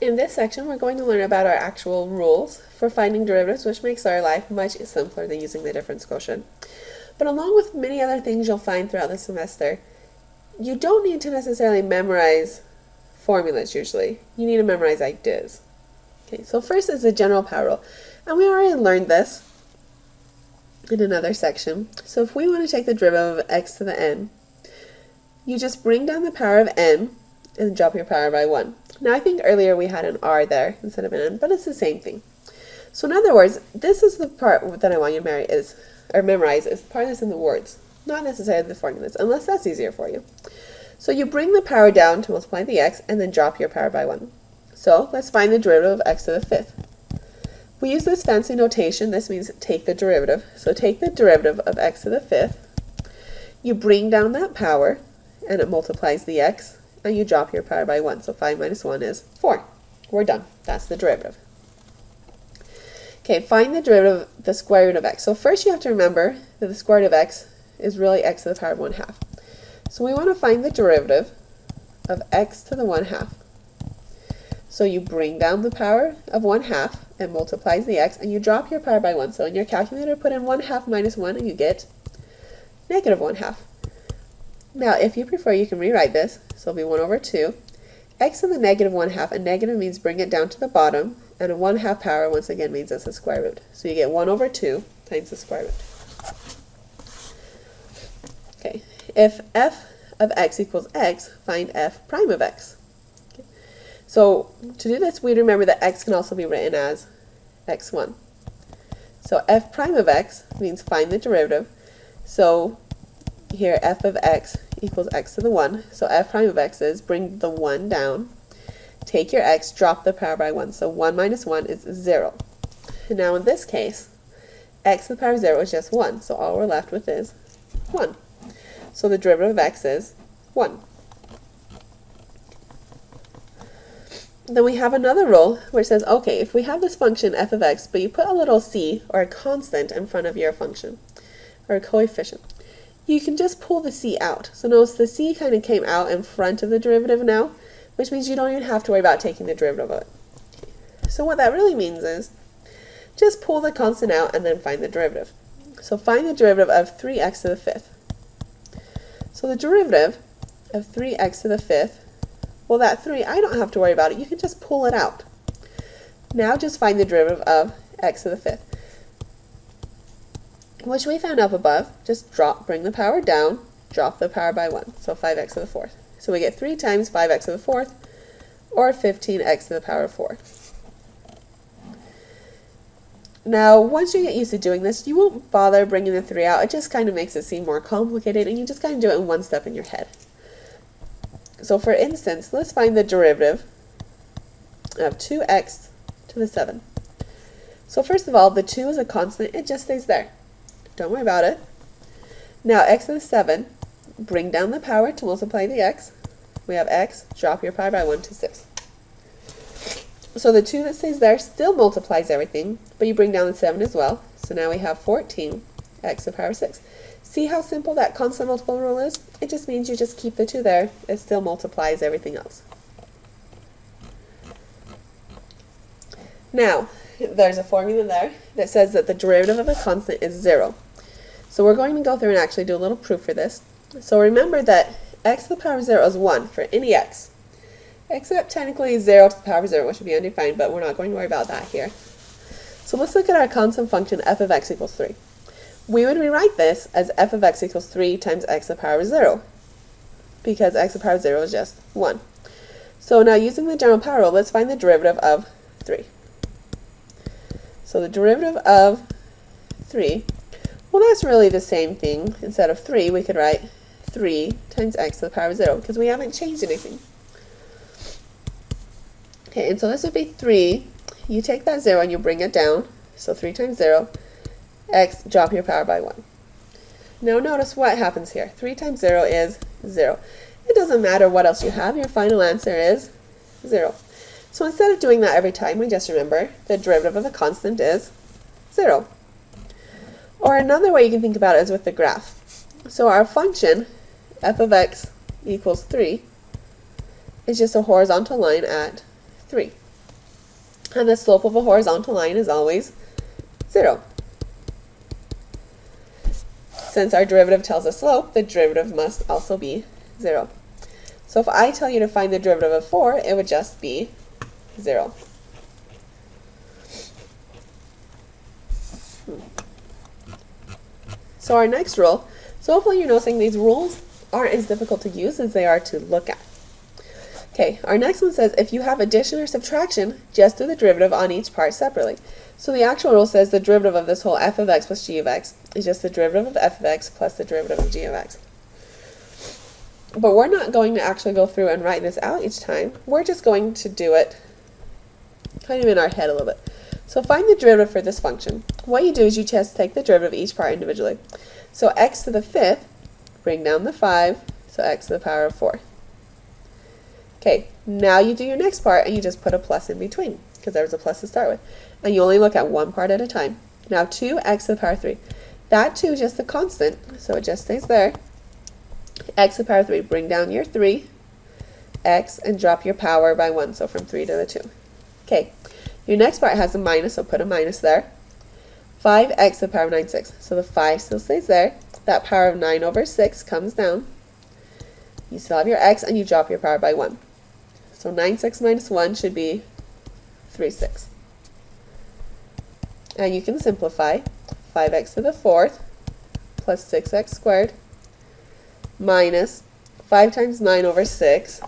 In this section, we're going to learn about our actual rules for finding derivatives, which makes our life much simpler than using the difference quotient. But along with many other things you'll find throughout the semester, you don't need to necessarily memorize formulas usually. You need to memorize ideas. Okay, so first is the general power rule. And we already learned this in another section. So if we want to take the derivative of x to the n, you just bring down the power of n and drop your power by 1. Now I think earlier we had an r there instead of an n, but it's the same thing. So in other words, this is the part that I want you to memorize is part that's in the words, not necessarily the formulas, unless that's easier for you. So you bring the power down to multiply the x and then drop your power by 1. So let's find the derivative of x to the fifth. We use this fancy notation. This means take the derivative. So take the derivative of x to the fifth. You bring down that power and it multiplies the x and you drop your power by 1. So 5 minus 1 is 4. We're done. That's the derivative. Okay, find the derivative of the square root of x. So first you have to remember that the square root of x is really x to the power of 1/2. So we want to find the derivative of x to the 1/2. So you bring down the power of 1/2 and multiplies the x and you drop your power by 1. So in your calculator put in 1/2 minus 1 and you get negative 1/2. Now if you prefer you can rewrite this. So it'll be 1/2. X to the negative 1/2, and negative means bring it down to the bottom, and a 1/2 power once again means it's a square root. So you get 1/2 times the square root. Okay, if f of x equals x, find f prime of x. Okay. So to do this, we remember that x can also be written as x1. So f prime of x means find the derivative. So here f of x equals x to the 1. So f prime of x is bring the 1 down, take your x, drop the power by 1. So 1 minus 1 is 0. And now in this case, x to the power of 0 is just 1. So all we're left with is 1. So the derivative of x is 1. Then we have another rule which says, okay, if we have this function f of x, but you put a little c or a constant in front of your function, or a coefficient, you can just pull the c out. So notice the c kind of came out in front of the derivative now, which means you don't even have to worry about taking the derivative of it. So what that really means is just pull the constant out and then find the derivative. So find the derivative of 3x to the fifth. So the derivative of 3x to the fifth, well that 3, I don't have to worry about it. You can just pull it out. Now just find the derivative of x to the fifth, which we found up above. Just bring the power down, drop the power by 1. So 5x to the fourth. So we get 3 times 5x to the fourth, or 15x to the power of 4. Now, once you get used to doing this, you won't bother bringing the 3 out. It just kind of makes it seem more complicated, and you just kind of do it in one step in your head. So for instance, let's find the derivative of 2x to the 7. So first of all, the 2 is a constant. It just stays there. Don't worry about it. Now x to the 7, bring down the power to multiply the x. We have x, drop your power by 1 to 6. So the 2 that stays there still multiplies everything, but you bring down the 7 as well. So now we have 14 x to the power of 6. See how simple that constant multiple rule is? It just means you just keep the 2 there. It still multiplies everything else. Now, there's a formula there that says that the derivative of a constant is 0. So we're going to go through and actually do a little proof for this. So remember that x to the power of 0 is 1 for any x, except technically 0 to the power of 0, which would be undefined, but we're not going to worry about that here. So let's look at our constant function f of x equals 3. We would rewrite this as f of x equals 3 times x to the power of 0, because x to the power of 0 is just 1. So now using the general power rule, let's find the derivative of 3. So the derivative of 3, well that's really the same thing. Instead of 3, we could write 3 times x to the power of 0, because we haven't changed anything. Okay, and so this would be 3. You take that 0 and you bring it down. So 3 times 0, x, drop your power by 1. Now notice what happens here. 3 times 0 is 0. It doesn't matter what else you have. Your final answer is 0. So instead of doing that every time, we just remember the derivative of a constant is 0. Or another way you can think about it is with the graph. So our function, f of x equals 3, is just a horizontal line at 3. And the slope of a horizontal line is always 0. Since our derivative tells a slope, the derivative must also be 0. So if I tell you to find the derivative of 4, it would just be 0. So our next rule, so hopefully you're noticing these rules aren't as difficult to use as they are to look at. Okay, our next one says if you have addition or subtraction, just do the derivative on each part separately. So the actual rule says the derivative of this whole f of x plus g of x is just the derivative of f of x plus the derivative of g of x. But we're not going to actually go through and write this out each time. We're just going to do it kind of in our head a little bit. So find the derivative for this function. What you do is you just take the derivative of each part individually. So x to the 5th, bring down the 5, so x to the power of 4. Okay, now you do your next part and you just put a plus in between because there was a plus to start with. And you only look at one part at a time. Now 2x to the power 3. That 2 is just a constant, so it just stays there. X to the power 3, bring down your 3, x, and drop your power by 1, so from 3 to the 2. Okay, your next part has a minus, so put a minus there. 5x to the power of 9, 6. So the 5 still stays there. That power of 9 over 6 comes down. You still have your x, and you drop your power by 1. So 9, 6 minus 1 should be 3, 6. And you can simplify 5x to the 4th plus 6x squared minus 5 times 9 over 6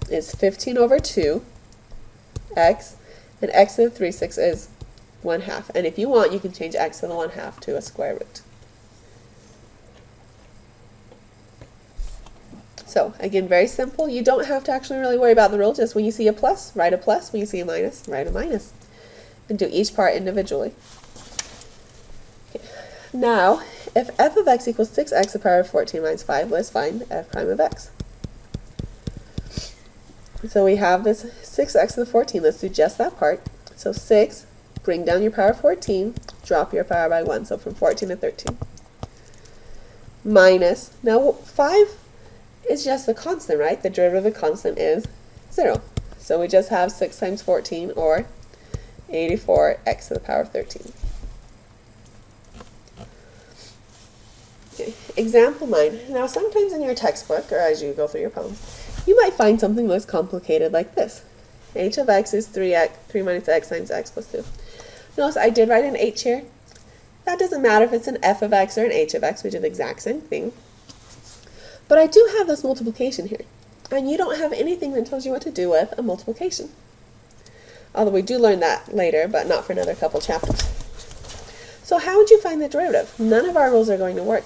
is 15 over 2 x, and x to the 3, 6 is 1/2. And if you want, you can change x to the 1/2 to a square root. So again, very simple. You don't have to actually really worry about the rule. Just when you see a plus, write a plus. When you see a minus, write a minus. And do each part individually. Okay. Now, if f of x equals 6x to the power of 14 minus 5, let's find f prime of x. So we have this 6x to the 14. Let's do just that part. So 6, bring down your power of 14, drop your power by 1. So from 14 to 13. Minus, now 5 is just a constant, right? The derivative of the constant is 0. So we just have 6 times 14, or 84x to the power of 13. Okay. Example 9. Now sometimes in your textbook, or as you go through your poems, you might find something less complicated like this. H of x is 3 minus x times x plus 2. Notice I did write an h here. That doesn't matter if it's an f of x or an h of x. We do the exact same thing. But I do have this multiplication here. And you don't have anything that tells you what to do with a multiplication. Although we do learn that later, but not for another couple chapters. So how would you find the derivative? None of our rules are going to work.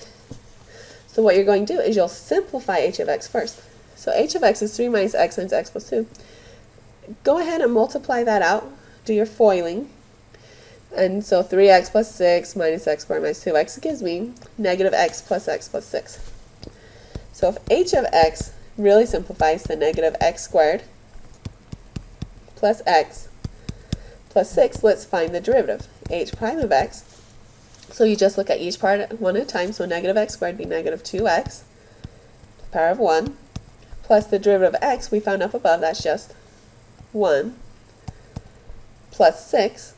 So what you're going to do is you'll simplify h of x first. So h of x is 3 minus x times x plus 2. Go ahead and multiply that out. Do your foiling. And so 3x plus 6 minus x squared minus 2x gives me negative x plus 6. So if h of x really simplifies to negative x squared plus x plus 6, let's find the derivative. H prime of x. So you just look at each part one at a time. So negative x squared would be negative 2x to the power of 1 plus the derivative of x we found up above, that's just 1 plus 6.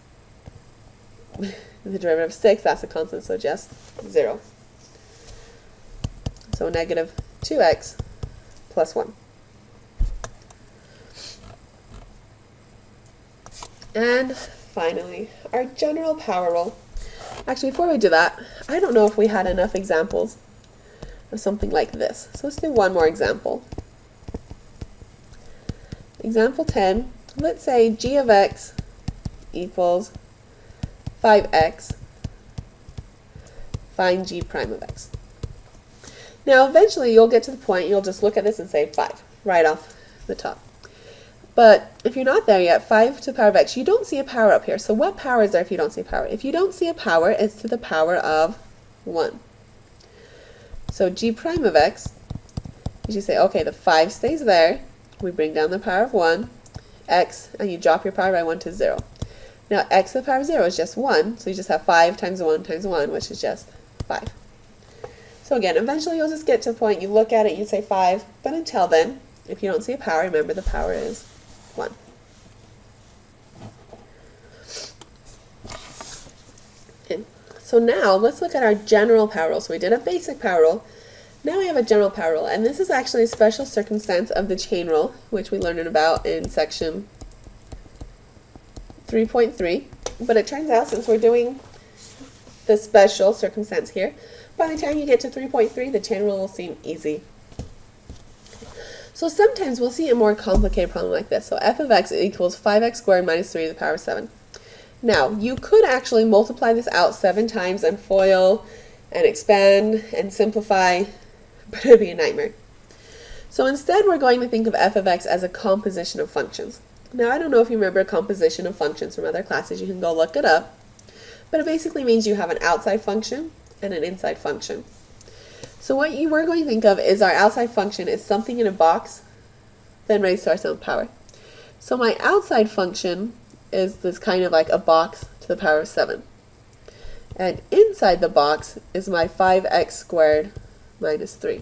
The derivative of 6, that's a constant, so just 0. So negative 2x plus 1. And finally, our general power rule. Actually, before we do that, I don't know if we had enough examples of something like this. So let's do one more example. Example 10, let's say g of x equals 5x. Find g prime of x. Now eventually you'll get to the point you'll just look at this and say 5 right off the top. But if you're not there yet, 5 to the power of x, you don't see a power up here. So what power is there if you don't see a power? If you don't see a power, it's to the power of 1. So g prime of x, you say, okay, the 5 stays there. We bring down the power of 1, x, and you drop your power by 1 to 0. Now x to the power of 0 is just 1, so you just have 5 times 1 times 1, which is just 5. So again, eventually you'll just get to the point, you look at it, you say 5, but until then, If you don't see a power, remember the power is 1. Okay. So now let's look at our general power rule. So we did a basic power rule. Now we have a general power rule, and this is actually a special circumstance of the chain rule, which we learned about in section 3.3. But it turns out, since we're doing the special circumstance here, by the time you get to 3.3, the chain rule will seem easy. So sometimes we'll see a more complicated problem like this. So f of x equals 5x squared minus 3 to the power of 7. Now, you could actually multiply this out 7 times and FOIL and expand and simplify, but it would be a nightmare. So instead, we're going to think of f of x as a composition of functions. Now, I don't know if you remember a composition of functions from other classes. You can go look it up. But it basically means you have an outside function and an inside function. So what we're going to think of is our outside function is something in a box, then raised to our 7th power. So my outside function is this kind of like a box to the power of 7. And inside the box is my 5x squared minus 3.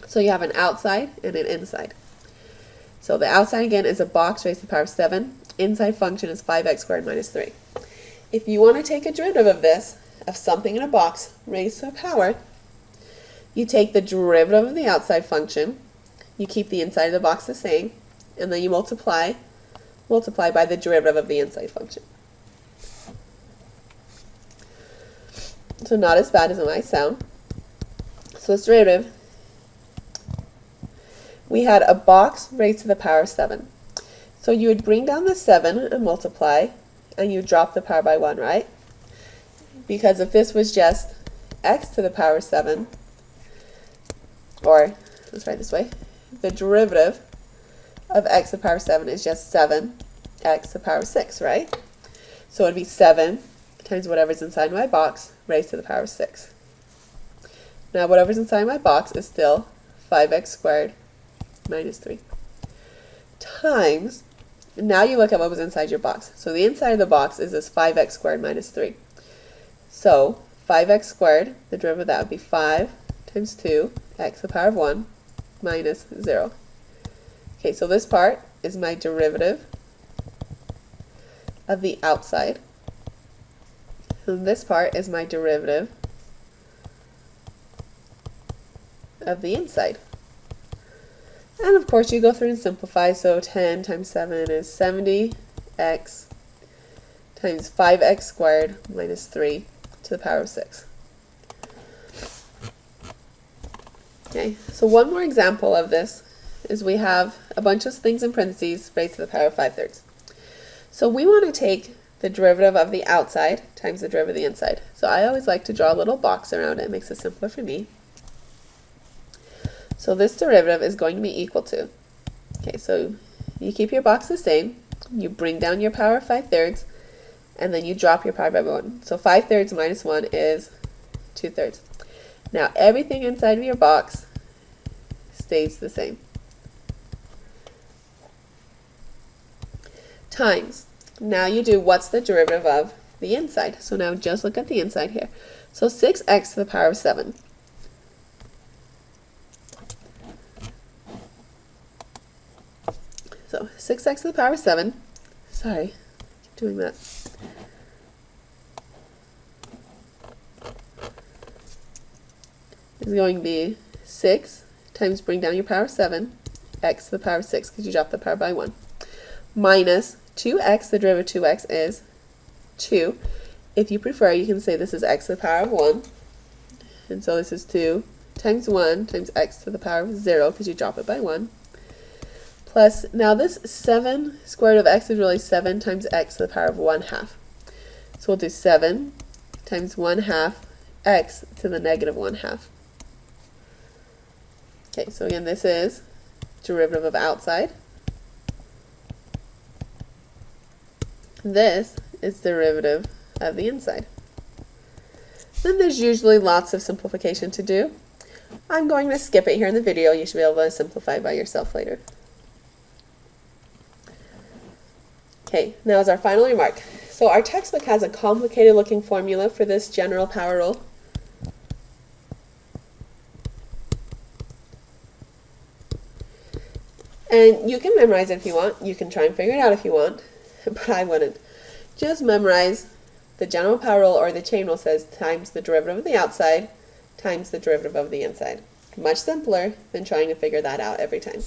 So you have an outside and an inside. So the outside again is a box raised to the power of 7. Inside function is 5x squared minus 3. If you want to take a derivative of this, of something in a box raised to a power, you take the derivative of the outside function, you keep the inside of the box the same, and then you multiply by the derivative of the inside function. So not as bad as it might sound. So this derivative, we had a box raised to the power of 7. So you would bring down the 7 and multiply, and you drop the power by 1, right? Because if this was just x to the power of 7, or let's write it this way, the derivative of x to the power of 7 is just 7x to the power of 6, right? So it would be 7 times whatever's inside my box raised to the power of 6. Now whatever's inside my box is still 5x squared minus 3 times, now you look at what was inside your box. So the inside of the box is this 5x squared minus 3. So 5x squared, the derivative of that would be 5 times 2, x to the power of 1, minus 0. Okay, so this part is my derivative of the outside. And this part is my derivative of the inside. And of course you go through and simplify, so 10 times 7 is 70x times 5x squared minus 3 to the power of 6. Okay, so one more example of this is we have a bunch of things in parentheses raised to the power of 5/3. So we want to take the derivative of the outside times the derivative of the inside. So I always like to draw a little box around it. It makes it simpler for me. So this derivative is going to be equal to, okay, so you keep your box the same, you bring down your power of 5/3, and then you drop your power by 1. So 5/3 minus 1 is 2/3. Now everything inside of your box stays the same. Times. Now you do what's the derivative of the inside. So now just look at the inside here. So 6x to the power of 7. So 6x to the power of 7. Sorry, keep doing that. Is going to be 6 times bring down your power of 7, x to the power of 6 because you dropped the power by 1, minus 2x, the derivative of 2x is 2. If you prefer, you can say this is x to the power of 1. And so this is 2 times 1 times x to the power of 0 because you drop it by 1. Plus, now this 7 squared root of x is really 7 times x to the power of 1/2. So we'll do 7 times 1/2 x to the negative 1/2. Okay, so again, this is derivative of outside. This is derivative of the inside. Then there's usually lots of simplification to do. I'm going to skip it here in the video. You should be able to simplify by yourself later. Okay, now is our final remark. So our textbook has a complicated looking formula for this general power rule. And you can memorize it if you want. You can try and figure it out if you want, but I wouldn't. Just memorize the general power rule, or the chain rule says times the derivative of the outside times the derivative of the inside. Much simpler than trying to figure that out every time.